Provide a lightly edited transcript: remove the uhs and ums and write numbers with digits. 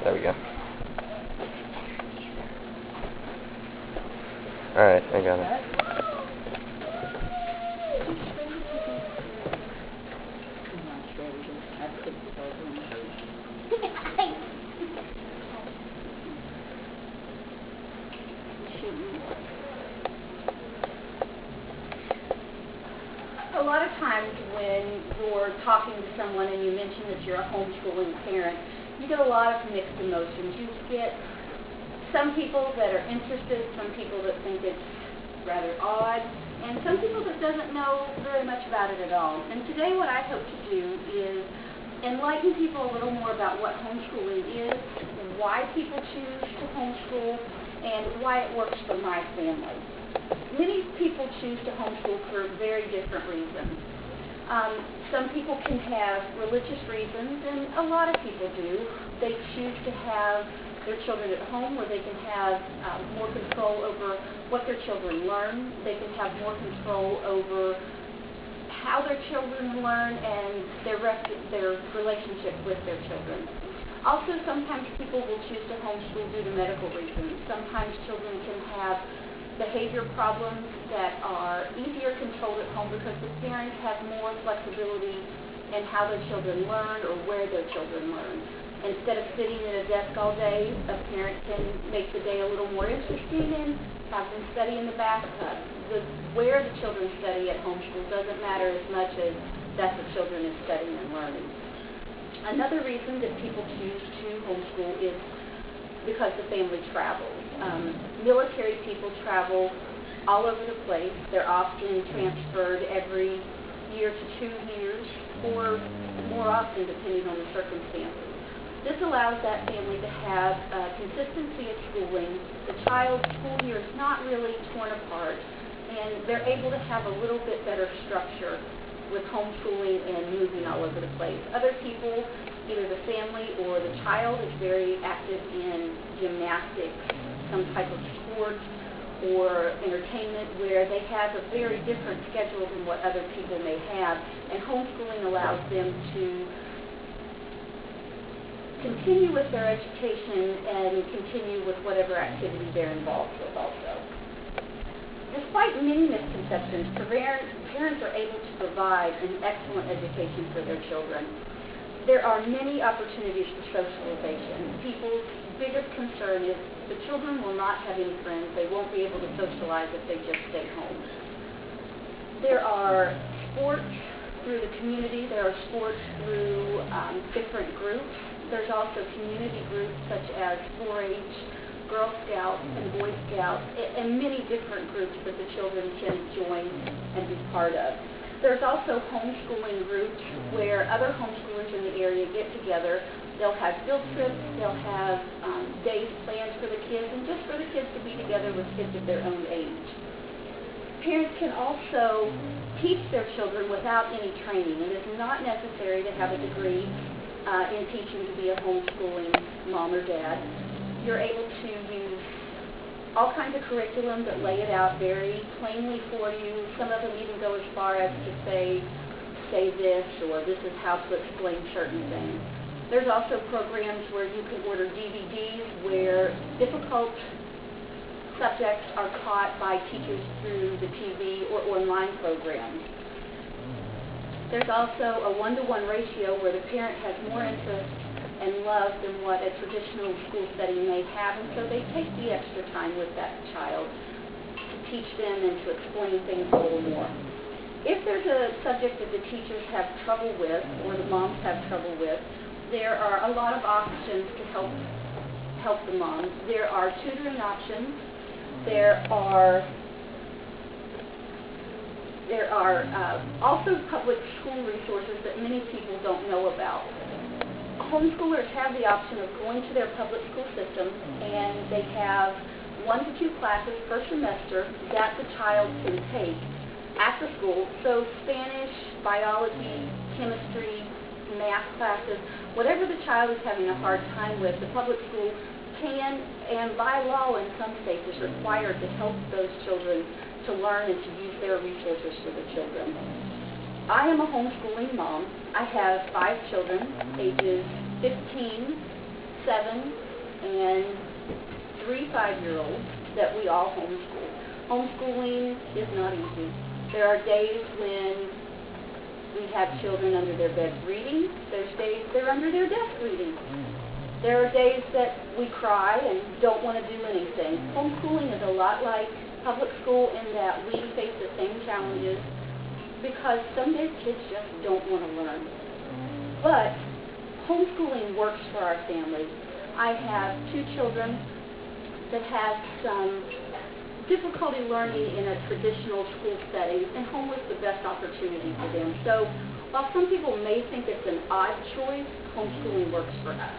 There we go. Alright, I got it. A lot of times when you're talking to someone and you mention that you're a homeschooling parent, you get a lot of mixed emotions. You get some people that are interested, some people that think it's rather odd, and some people that doesn't know very much about it at all. And today what I hope to do is enlighten people a little more about what homeschooling is, why people choose to homeschool, and why it works for my family. Many people choose to homeschool for very different reasons. Some people can have religious reasons, and a lot of people do. They choose to have their children at home where they can have more control over what their children learn. They can have more control over how their children learn and their relationship with their children. Also, sometimes people will choose to homeschool due to medical reasons. Sometimes children can have behavior problems that are easier controlled at home because the parents have more flexibility in how their children learn or where their children learn. Instead of sitting at a desk all day, a parent can make the day a little more interesting and have them study in the bathtub. Where the children study at homeschool doesn't matter as much as that the children is studying and learning. Another reason that people choose to homeschool is because the family travels. Military people travel all over the place. They're often transferred every year to 2 years, or more often depending on the circumstances. This allows that family to have consistency of schooling. The child's school year is not really torn apart, and they're able to have a little bit better structure with homeschooling and moving all over the place. Other people, either the family or the child, is very active in gymnastics, some type of sport or entertainment where they have a very different schedule than what other people may have, and homeschooling allows them to continue with their education and continue with whatever activity they're involved with also. Despite many misconceptions, parents are able to provide an excellent education for their children. There are many opportunities for socialization. People's biggest concern is the children will not have any friends. They won't be able to socialize if they just stay home. There are sports through the community. There are sports through different groups. There's also community groups such as 4-H, Girl Scouts, and Boy Scouts, and many different groups that the children can join and be part of. There's also homeschooling groups where other homeschoolers in the area get together. They'll have field trips, they'll have days planned for the kids, and just for the kids to be together with kids of their own age. Parents can also teach their children without any training. It is not necessary to have a degree in teaching to be a homeschooling mom or dad. You're able to use all kinds of curriculum that lay it out very plainly for you. Some of them even go as far as to say this, or this is how to explain certain things. There's also programs where you can order DVDs where difficult subjects are taught by teachers through the TV or online programs. There's also a 1-to-1 ratio where the parent has more interest and love than what a traditional school setting may have, and so they take the extra time with that child to teach them and to explain things a little more. If there's a subject that the teachers have trouble with or the moms have trouble with, there are a lot of options to help the moms. There are tutoring options. There are also public school resources that many people don't know about. Homeschoolers have the option of going to their public school system, and they have 1 to 2 classes per semester that the child can take at the school. So Spanish, biology, chemistry, math classes, whatever the child is having a hard time with, the public school can, and by law in some states is required to help those children to learn and to use their resources for the children. I am a homeschooling mom. I have 5 children, ages 15, 7 and 3 5-year-olds that we all homeschool. Homeschooling is not easy. There are days when we have children under their beds reading. There's days they're under their desk reading. There are days that we cry and don't want to do anything. Homeschooling is a lot like public school in that we face the same challenges because some days kids just don't want to learn. But homeschooling works for our family. I have 2 children that have some difficulty learning in a traditional school setting, and home was the best opportunity for them. So while some people may think it's an odd choice, homeschooling works for us.